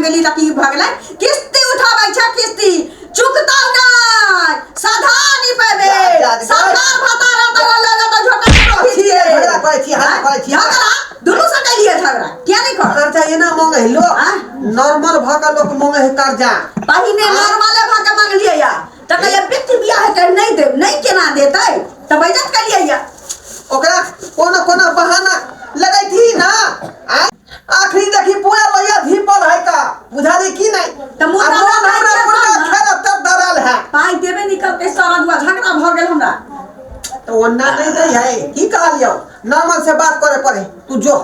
गेली त की भ गेलै किस्ती उठाबै छ किस्ती चुकता नै साधा नि पेबे सरकार भत्ता रहता लगे त झोटा खींचिए झगड़ा करे छी हाँ करे छी झगड़ा दोनों से कलिए झगड़ा क्या नहीं कर कर्जा एना मांगे है लोग नॉर्मल भागा लोग मांगे है कर्जा पहिने नॉर्मले भागा मांग लिया या त कहिए व्यक्ति बियाह है त नहीं दे नहीं केना देतै त बजट कलिए या ओकरा कोनो कोनो बहाना लगै थी ना आखिरी देखी पूरा भैया धीपल है का बुझा दे की नहीं त मुर्गा मुर्गा खेल तब डरल है पाई देबे निकल के सारा दुआ झगड़ा भ गेल हमरा तो ओन्ना नहीं दे है की कहलियो नॉर्मल से बात करे पड़े तू जो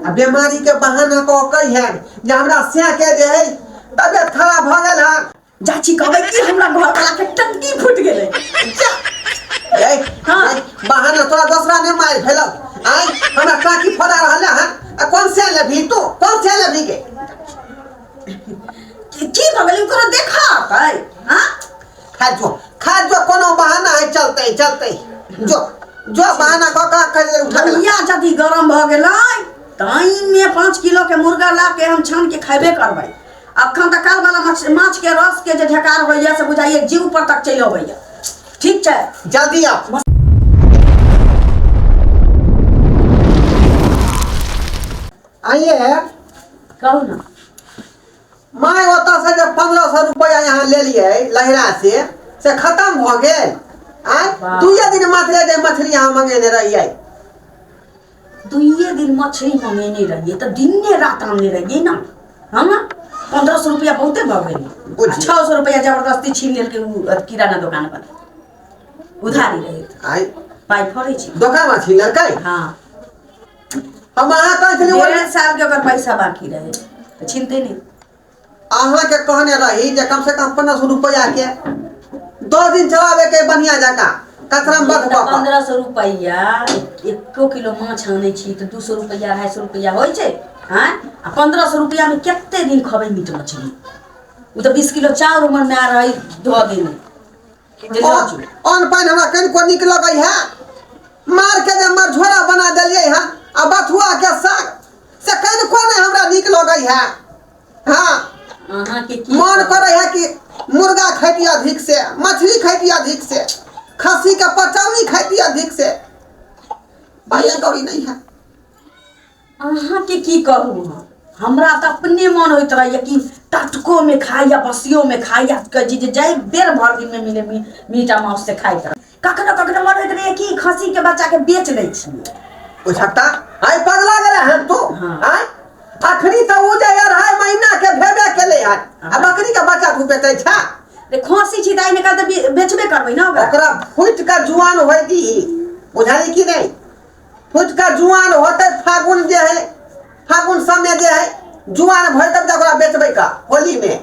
आ बीमारी के बहाना को कही है जे हमरा से के जे है तबियत खराब भ गेल है जाची कहबै कि हमरा घर वाला के टंकी फूट गेलै ए हां बहाना तोरा दूसरा ने मार भेलो आई हमरा टाकी फोड़ा रहल है कौन से लेबी तू कौन से लेबी के की भगली करो देखा है हां खा जो कोनो बहाना है चलते चलते जो जो बहाना का कर उठा भैया जदी गरम भ गेलै ताई में 5 किलो के मुर्गा ला के हम छान के खाबे करबै अखन त काल वाला माछ के रस के जे ढकार होइया से बुझाइए जीव पर तक चल अबैया ठीक छै जल्दी आ आइए कहू ना माय ओता से जब 1500 रुपया यहाँ ले लिए लहरा से खत्म भ गेल आ दुइये दिन मात्र जे मछली यहाँ मंगेने रहिए दुइये दिन मछली मंगेने रहिए त दिन रात आने रहिए ना हम 1500 रुपया बहुते भ गेल 600 रुपया जबरदस्ती छीन लेल के किराना दुकान पर उधारी रहे आई पाई फड़े छी दुकान में छीन लकै हां हम अहाँ कहथि 1.5 साल के अगर पैसा बाकी रहे त छीनते नहीं अहाँ के कहने रही जे कम से कम 1500 रुपया के 2 दिन चलावे के बढ़िया जका कचराम बक 1500 रुपया 1 किलो माछ आनै छी त 200 रुपया 250 रुपया होय छै हां आ 1500 रुपया में केते दिन खबै मीट मछली उ त 20 किलो चाउर हमर में आ रही ध देने ऑन पाइन हमरा कन को निक लगै है मार के जे हमर झोरा बना देलिए है आ बथुआ के साग से कन को नहीं हमरा निक लगै है हां अहाँ के की मन करे है कि मुर्गा खैती अधिक से मछली खैती अधिक से खस्सी का पचौनी खैती अधिक से भैया गौरी नहीं है अहाँ के की कहूं हमरा त अपने मन होइत रहैया कि टटको में खाइया बसियो में खाइया कजी जे जाय बेर भर दिन में मिले मीठा मांस से खाइत रह कखनो मन होइत रहैया कि खस्सी के बच्चा के बेच दै छी ओ छक्ता आइ पगला गेले हैं तू आइ अखनी त उ जे 2.5 महीना के भेबे केले है आ बकरी के बच्चा तू बेचै छा रे खस्सी छी दाई निकाल त बेचबे करबै ना ओकरा फुट के जुआन होई दी बुझाई कि नहीं फुट के जुआन होते फागुन जे है फागुन समय जे है जुआन भय तब ओकरा बेचबै का होली में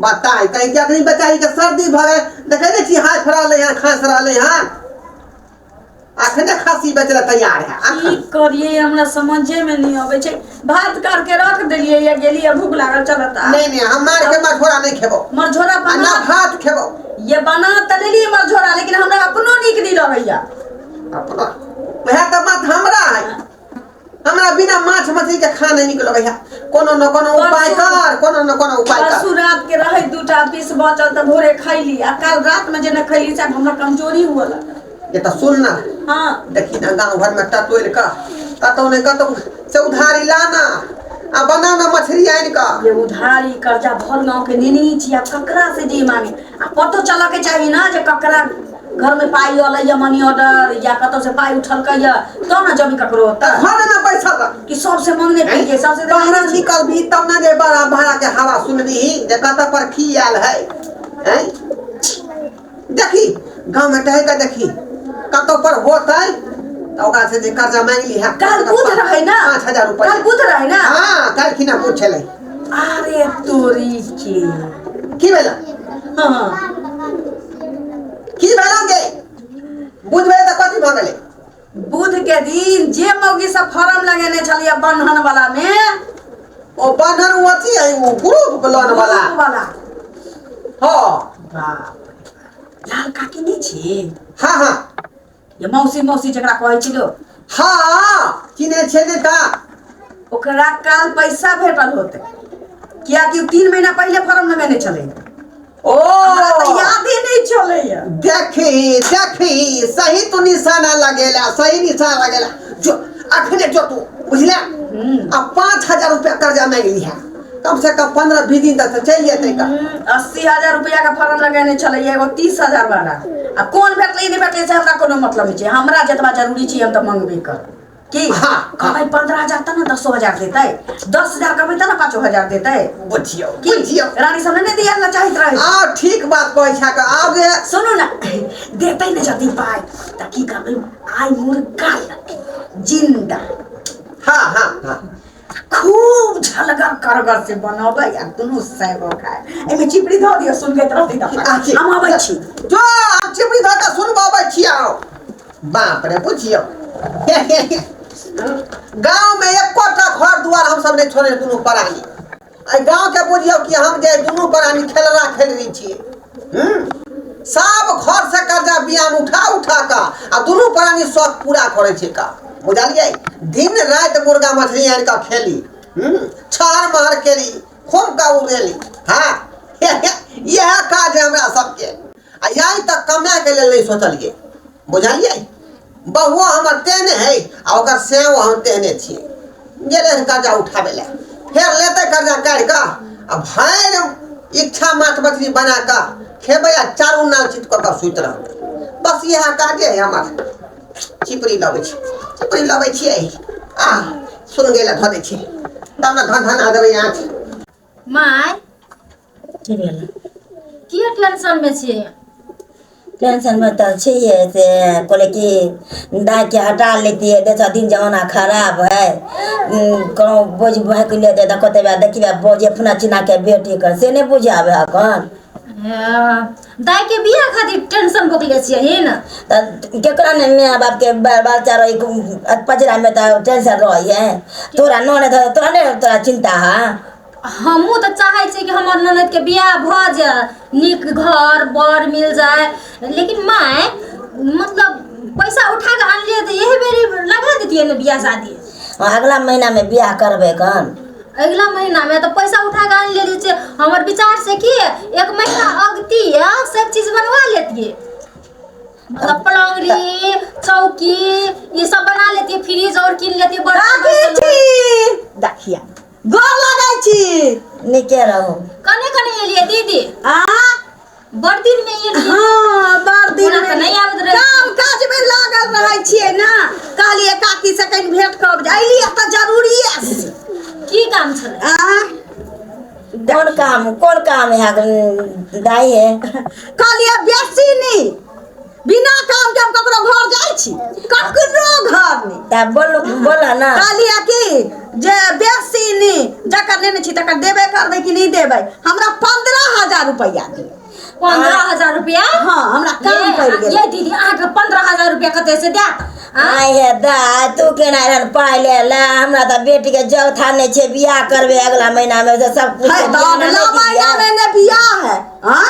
बताई कहीं के अखनी बेचारी के सर्दी भ गए देखे नै छी हाथ फराले हैं खास रहले हैं अखने खस्सी बेचले तैयार है की करिए हमरा समझे में नहीं आवे छै भात करके रख देलिए या गेलिए भूख लागल चलता नहीं हम मार के मझोरा नहीं खेबो मझोरा बना ना भात खेबो ये बना त लेली मझोरा लेकिन हमरा अपनो नीक नहीं लगैया अपना वह त बात हमरा है हमरा बिना माछ मछली के खा नहीं निक लगैया कोनो न कोनो उपाय कर कोनो न कोनो उपाय कर परसु रात के रहे 2टा पीस बचल त भोरे खैली आ कल रात में जे न खैली से हमरा कमजोरी हुआ ये तो सुनना हां देखी ना गांव भर में टटोल का कतौ ने कतौ से उधारी लाना आ बनाना मछली आइन का ये उधारी कर्जा भर गांव के नेनी छी आ ककरा से जी मांगे आ पतो चला के चाहिए ना जे ककरा घर में पाई वाला या मनी ऑर्डर या कतौ से पाई उठल का या तो ना जब ककरो त घर में पैसा का कि सबसे मांगने पड़िए सबसे बाहर निकल भी तब ना जे बड़ा भाड़ा के हवा सुनबी जे कत पर की आल है हैं देखी गांव में टहे का देखी कतो पर होतै त ओकरा से जे कर्जा मांगली है कल बुध रहे ना 5000 रुपया कल बुध रहे ना हां कल खिना पूछले अरे तोरी के की भेला हां की भेला गे बुझबे त कथि भ गेलै बुध के दिन जे मौगी सब फॉर्म लगेने छलिए बंधन वाला में ओ बंधन होती है वो ग्रुप लोन वाला हां बाप लाल काकी नहीं छी हां हां ये मौसी मौसी जकरा कहै छिलो हां चिने छै ने का ओकरा काल पैसा भेटल होते, किया कि 3 महीना पहले फॉर्म लगेने चले। ओ हमरा तो याद ही नहीं चले। देखी सही तू निशाना लगेला, सही निशाना लगेला। जो अखने जो तू बुझला अब 5000 रुपया कर्जा मांग लिया, कम से कम 15-20 दिन तक चल जेते का। 80,000 रुपया का फॉर्म लगेने चले, एगो 30,000 वाला। आ कौन भेटले नहीं भेटले से हमरा कोनो मतलब नहीं छै। हमरा जतबा जरूरी छै हम तो मांगबे कर की। हाँ, कमाई 15,000 त ना 10,000 देते, 10,000 कमाई त ना 5,000 देते। बुझियो की बुझियो रानी सब ने दिया ना चाहत रहे। आ ठीक बात कहै छा का। आब सुनो ना, देते ने जदी पाई त की करबे, आई मुर्गा जिंदा हाँ खूब झलगर करगर से बनाबे या दुनु सेबो खाए। एमे चिपड़ी धो दियो, सुन के रहती त हम आबै छी। जो हम चिपड़ी धोता सुनबाबै छियो। बाप रे बुझियो गांव में एकोटा घर दुआर हम सब नहीं छोड़े दुनु प्राणी। आई गांव के बुझियो कि हम जे दुनु प्राणी खेलना खेल रही छी। सब घर से कर्जा बियान उठा का आ दुनु प्राणी शौक पूरा करे छै का। बुझलिए दिन रात मुर्गा मछली आन का खेली, छार मार केली, खूब का उड़ेली। हाँ यह काज है हमरा सबके। आ यही तक कमाए के लेल नहीं सोचलिए। बुझलिए बहुओ हमर तेने है आ ओकर सेव हम तेने छिए। गेले कर्जा उठाबे ले, फिर लेते कर्जा काट का आ भैर इच्छा माछ मछली बना का खेबे आ चारू नाल चित क सुइत रहबे। बस यह काज है हमर। चिपड़ी लबै छी, चिपड़ी लबै छियै आ सुन गेला धऽ दै छी, तब ना धन आ देबै आँच। माय की भेल? किया टेंशन में छी? टेंशन में तो छिए से बोले कि दाय के हटा लेती है, देखा दिन जमाना खराब है। कहूँ बोझ बह के लेते तो कते बार देखिए बोझ अपना चिना के बेटी कर से नहीं बुझावे हकन। दाय के बियाह खातिर टेंशन भोगले छियै ही न। तो केकरा ने माँ बाप के बच्चा रही पजरा में तो टेंशन रही है। तोरा नौने तोरा नहीं तोरा चिंता है। हमू तो चाहे छी कि हमर ननद के बियाह भ जाए, निक घर बर मिल जाए। लेकिन माय मतलब पैसा उठा के आन लिए तो यही बेरी लगा देती है ना बियाह शादी। अगला महीना में बियाह करबे कन। अगला महीना में तो पैसा उठा के आन ले छे। हमर विचार से कि 1 महीना अगती है सब चीज बनवा लेती है। मतलब पलंगरी चौकी ये सब बना लेती है, फ्रिज और किन लेती है। देखिया गोर लगाई छी। निके रहो। कने कने एलिए दीदी? बड़ दिन में एलिए। हाँ बड़ दिन में में नहीं आवत रहे। काम काज में लागल रहै छियै ना। कहलिए काकी से कहीं भेंट कर जाइली त जरूरी है। की काम छले? कौन काम है दाई है? कहलिए बेसी नहीं, बिना काम के हम ककरो घर जाई छी, ककरो घर नहीं। तब बोला ना। कहलिए कि जे बेसी नहीं जकर लेने छी तकर देबे करबै कि नहीं देबै। हमरा 15,000 रुपया दिए। 15,000 रुपया? हाँ हमरा काम कर गेल। ये दीदी आके 15,000 रुपया कते से देत? आई है दा तू केना रहन पाई ले ला। हमरा त बेटी के जग था नहीं छे, बियाह करबे अगला महीना में से सब कुछ। है तो अगला महीना में ने बियाह है। हां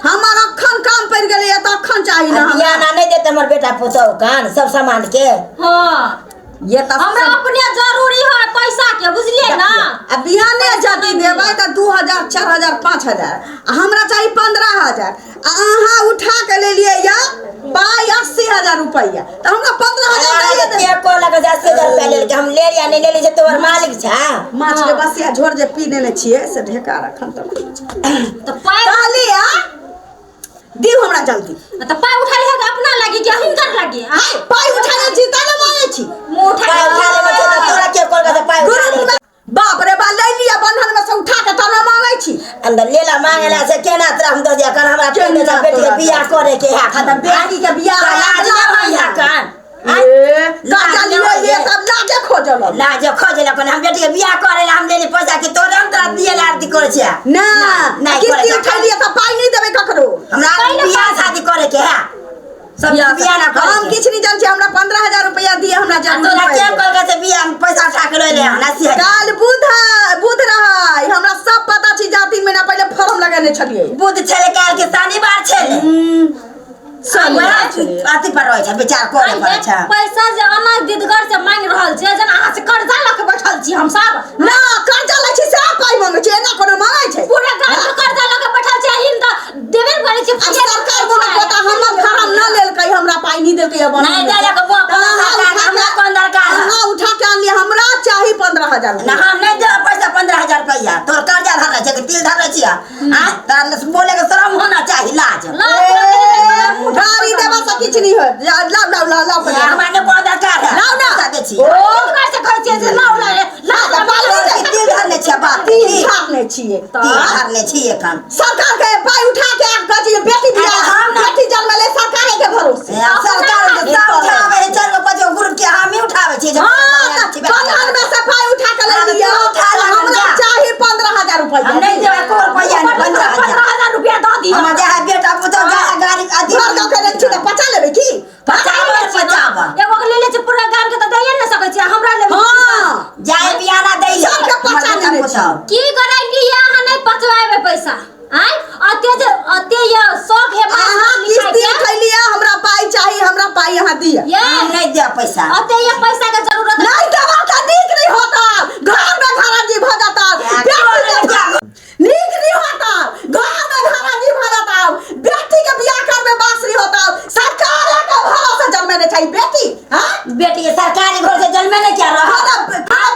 हमर अखन काम पड़ गेलै त अखन चाहिए ना। बियाह ना नहीं देते हमर बेटा पुतौ कान सब सामान के। हां ये त हमरा अपने जरूरी है पैसा के, बुझलिए ना। अब बिहाने जदी देबै त 2,000 4,000 5,000 हमरा चाहिए 15,000। अहाँ उठा के ले लिए या पाई 80,000 रुपया त हमरा 15,000 दे दे। को लगा 10,000 रुपया ले के हम ले या नहीं ले ली जे तोर मालिक छा। माछ के बसिया झोर जे पी लेने छिए से ढेका रखन तो पाई कहलिए दिउ हमरा जल्दी। तो पाई उठा ले अपना लगी कि हिनकर लगी? हाय पाई उठा ले छी त न मांगे छी। उठा ले तोरा के कोल का पाई उठा ले। बाप रे बा ले लिया बंधन में से उठा के त न मांगे छी। अंदर लेला मांगेला से केना तोरा हम दे दिया कल हमरा पेट में बेटी के बियाह करे के है। खाता बेटी के बियाह लाज भैया कान लाज लिए ये सब लाजे खोजल। लाज खोजल अपन हम बेटी के बियाह करे ला हम लेनी पैसा कि तोरे हम तोरा दिए ला आरती करे छिया ना नहीं किस्ती उठा लिए त पाई नहीं देबे ककरो। हमरा बियाह शादी करे के है सब बियाह ना करे। हम किछ नहीं जान छी। हमरा 15,000 रुपया दिए हमरा जरूर। तोरा के कोल का से बियाह में पैसा उठा के ले हमरा से काल बुध रहै हमरा सब पता छी। जा 3 महीना पहले फॉर्म लगाने छलिए। बुध छले काल के शनिवार छले अति पर रहे छ विचार करे पड़े छ। पैसा जे अनाज दीदगर से मांग रहल छै, जन अहाँ से कर्जा ल के बैठल रहल छी हम सब ना कर्जा लै छी से पाई मांगे छै एना कोनो मांगे छै पूरा गांव में कर्जा लगे बैठल छै हिन त देबे करे छै सरकार बोला पता हम फार्म न लेलकै हमरा पाई नहीं देलकै अब नहीं देले के वो हमरा कोन दरकार है हां उठा के आन लिए हमरा चाही 15000 ना हम नहीं दे पैसा 15000 रुपया तोर कर्जा धरले छै कि तिल धरले छिया हां तार बोले के शरम होना चाहिए लाज उधारी देबा से किछ नहीं हो लाव हमरा ने कोन दरकार है लाव ना दे छी ओ कैसे कहै छै जे लाव तिल धरले छिया बात तीन छापने छिए तिल धरले छिए एखन सरकार के पाई उठा के कहै बेटी दिया बेटी जन्मले सरकार के भरोसे सरकार के सब उठावे है 4 5 ग्रुप के हम ही उठावे छी प्रधान में से पाई उठा के ले लिया हमरा चाहिए 15000 रुपया हम नहीं देबे को रुपया नहीं 15000 रुपया द दी हम जे है बेटा पुतो गाड़ी आदि घर का करे छी त पचा लेबे की पचावा एगो के ले ले छै पूरा गांव के त दैए न सकै छी हमरा ले हां जाए बियाना दै ले सबके पचा लेबे छी की करै लिया अहाँ नहीं पचवाबे पैसा आय अते ये शौक है अहाँ किस्ती उठैलिया हमरा पाई चाहिए हमरा पाई यहां दिया हम नहीं दे पैसा अते ये पैसा के जरूरत नहीं देबा त नीक नहीं होता घर में घराजी भ जाता नीक नहीं होता घर में घराजी भ जाता बेटी के बियाह कर में बासरी होता सरकार के भरोसे जन्मे नहीं चाहिए बेटी हां बेटी सरकारी घर से जन्मे नहीं क्या रहा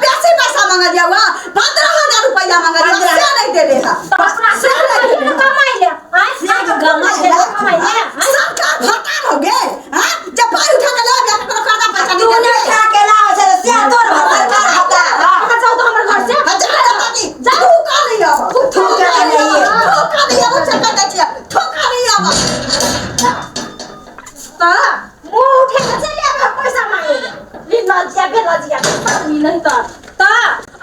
बेसी पैसा मांगा दिया हुआ 15000 रुपया मांगा दिया से नहीं दे देगा से नहीं कमाई ले आय से कमाई ले सरकार भटान हो गए हां जब पाई उठा के ले गया तो कर्जा पैसा तू नहीं नहीं खा के लाओ से तोर सरकार होता कहां जाओ तो हमर घर से हजार ताकि जाऊ का नहीं आवा ठोका नहीं आवा चक्कर दे ठोका नहीं आवा ता मुंह उठे के चले आ पैसा मांगे ली लजिया नहीं ता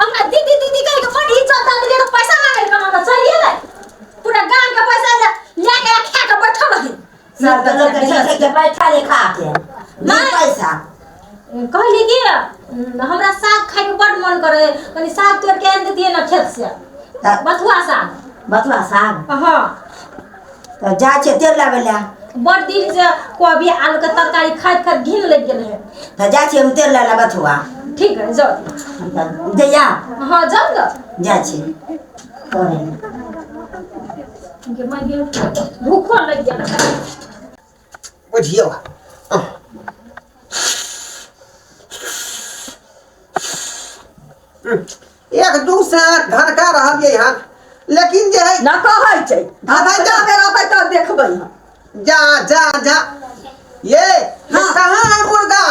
हमरा दीदी कह के बड़ी इज्जत दे के पैसा मांगे कमा चलिए ले पूरा गांव के पैसा ले के खा के बैठल रही सब लोग के बैठा ले खा के नहीं पैसा कहली कि हमरा साग खाए के बड़ मन करे कनी साग तोड़ के आन देतिए ना खेत से बथुआ साग हां तो जा छे तेल लावे ला बड़ दिन से कोबी आलू के तरकारी खाइत घिन लग गेल है तो जा छे हम तेल ला बथुआ ठीक है जाओ जया हां जाओ ना जा छे करे के मैं भूखो लग गया बुझियो एक दू से धनका रहलिए यहाँ लेकिन जे है ना कहै छै आधा जा मेरा पे तो देखबै जा जा जा ये कहाँ है मुर्गा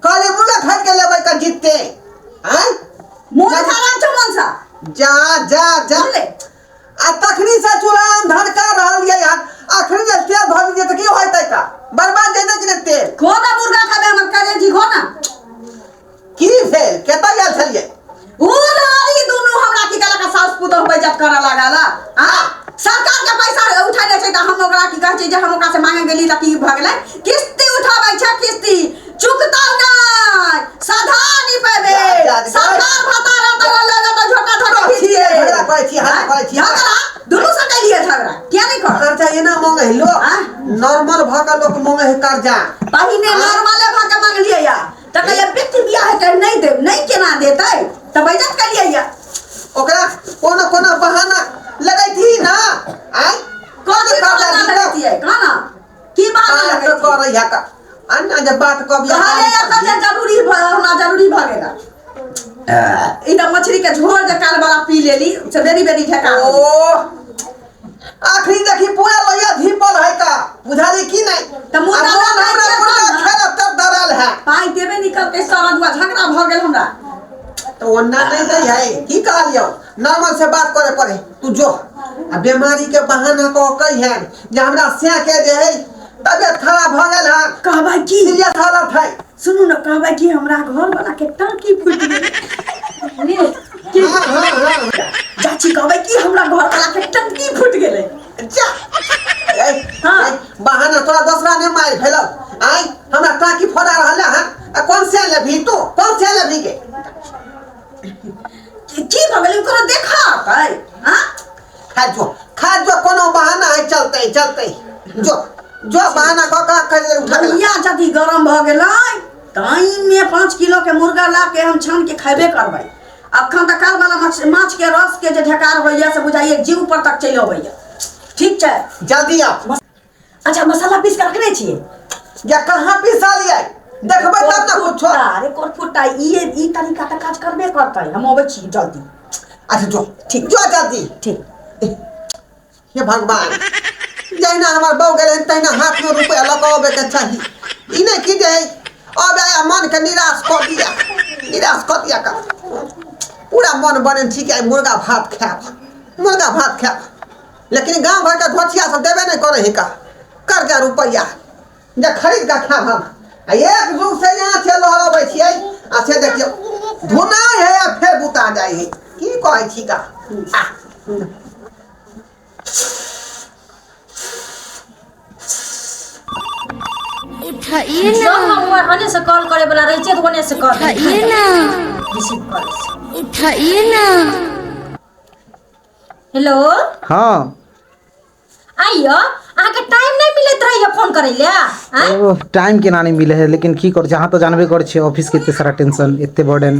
काले मुर्गा खरीद के लेबै त जीतते हैं मुंह खराब छ मन सा जा जा जा ले आ तखनी से चुलान धनका रहलिए यहाँ अखनी जे तेल भर दिए त की होतै का बर्बाद जेतै कि नहीं तेल खोदा मुर्गा खाबे हमर काजे जी खो ना की भेल केता गेल छलिए उलारी दुनु हमरा की कला का सास पुतो बजत करा लगाला हां सरकार के पैसा उठा ले छै त हम ओकरा की कहै छै जे हम ओकरा से मांगे गेली त की भ गेलै किस्ती उठाबै छै किस्ती चुकता नै साधा नि पेबे सरकार भता रहता लगे त झोटा धरे छिए झगड़ा करै छी हल्ला करै छी झगड़ा दुनु से के लिए झगड़ा क्या नहीं कर कर्जा एना मांगे है लोग नॉर्मल भागा लोग मांगे है कर्जा पहिने नॉर्मले भागा मांग लिया या त कहिया बेटी बियाह है त नहीं दे नहीं केना देतै त बजत कर लिया या ओकरा कोनो कोनो बहाना लगै थी ना आय कौन बहाना लगती है काना की बहाना तो लगती कर रही का अन्ना जब बात कब कहाले या कजे जरूरी होना जरूरी भागेगा इधर मछली के झोर जे काल वाला पी लेली से बेरी बेरी ठेका ओ आखरी देखी पूरा लोया धीपल है का बुझाली की नहीं त मुर्गा खेला तब डरल है पाई देबे निकल के सारा दुआ झगड़ा भ गेल हमरा तो ओन्ना नहीं दे है की कहलियो नॉर्मल से बात करे पड़े तू जो आ बीमारी के बहाना को कही है जे हमरा से के जे है तबियत खराब भ गेल है कहबै की सीरियस हालत है सुनू न कहबै की हमरा घर वाला के टांकी फूट गेल चाची कहबै की हमरा घर वाला के टंकी फूट गेलै जा हां बहाना तोरा दूसरा ने मार भेलो आई हमरा टाकी फोड़ा रहला है कौन से लेभी तू कौन से लेभी के की भगले कोनो देखा है हां खा जो कोनो बहाना है चलते जो जो बहाना क का कर उठा भैया जदी गरम भ गेलै टाइम में 5 किलो के मुर्गा ला के हम छान के खाबे करबै। अखन तक काल वाला माछ के रस के जे ढकार होइया से बुझाइए जीव पर तक चलि अबैया। ठीक छै, जल्दी आ। अच्छा मसाला पीस के रखने छियै या कहाँ पिसा लिया देखबै तब ना कुछ। अरे कोरफुटा ई तरीका त काज करबे करतै। हम अबै छी जल्दी। अच्छा जो ठीक, जो जल्दी। ठीक। हे भगवान, जहिना हमार बहू गेलै तहिना हाथ में रुपया लगावे के चाही। ई नहीं कि जे अब आया मन के निराश कर दिया का पूरा मन बने ठीक है मुर्गा भात खाएब। लेकिन गांव भर का घोटिया सब देवे नहीं करे का कर्जा रुपया जे खरीद के खाएब हम। आ एक जुग से यहाँ से लहरबै छियै आ से देखियो धुना है या फिर बुता जाए है की कहै छी का। उठाइए ना, हम हने से कॉल करे वाला रही छै तो हने से कॉल उठाइए ना, रिसीव कर उठाइए ना। हेलो हाँ आइयो, अहाँके टाइम नहीं मिलत रहैया फोन करै ले। ओ टाइम केना नहीं मिले है, लेकिन की कर जहाँ तो जानबे कर छे ऑफिस के इतने सारा टेंशन इतने बर्डन।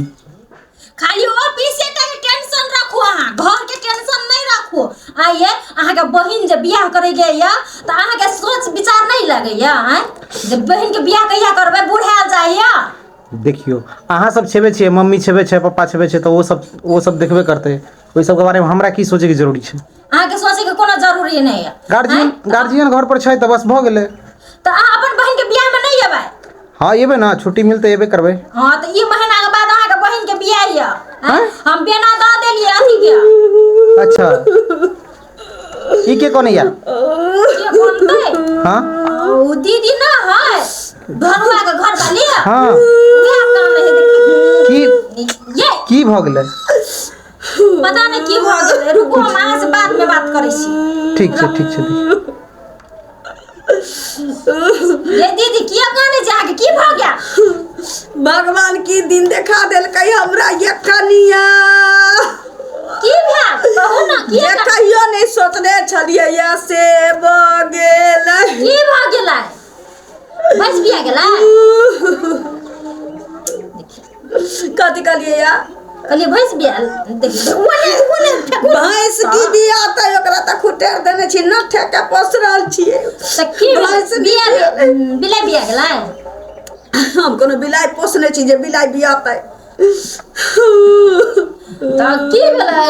खाली ऑफिस के टेंशन रखू, अहाँ घर के टेंशन नहीं रखू। आइए अहाँके बहिन जे बियाह करे गैया त अहाँके सोच विचार नहीं लगैया जे बहिन के बियाह कहिया करबै, बुढ़ाल जाइया। देखियो अहाँ सब छेबे छे, मम्मी छेबे छे, पापा छेबे छे, तो वो सब देखबे करते। ओई सब के बारे में हमरा की सोचे की जरूरी छे। अहाँके सोचे के कोनो जरूरी नहीं है। गार्जियन घर पर छे त बस भ गेले। त अहाँ अपन बहिन के बियाह में नहीं एबै? हाँ एबे ना, छुट्टी मिलते एबे करबे। हाँ त ई महीना के बाद अहाँके बहिन के बियाह या हम बेना द देलिए अथी के। अच्छा ई के कोन या के बनतै? हाँ ओ दीदी ना है घरवा के घर वाली। हाँ क्या काम है की भ गेले? पता नहीं की भ गेलै, रुकू हम अहाँ से बाद में बात करै छी। ठीक छे। ये दीदी किया गाने जाके की भ गया? भगवान की दिन देखा देलकै हमरा ये कनिया। की भेल कहू ना, की ये कहियो नहीं सोचने छलिए या से भ गेलै। की भ गेलै? बस बिया गेलै? कथी कहलिए या? कहलिए भैंस बिया देखिए ओने भैंस की बिया त ओकरा त खुटेर देने छी, न ठेके पोस रहल छिए। त की भैंस बिया बिलाई बिया गेलै? हम कोनो बिलाई पोसने छी जे बिलाई बियातै। त की भेलै?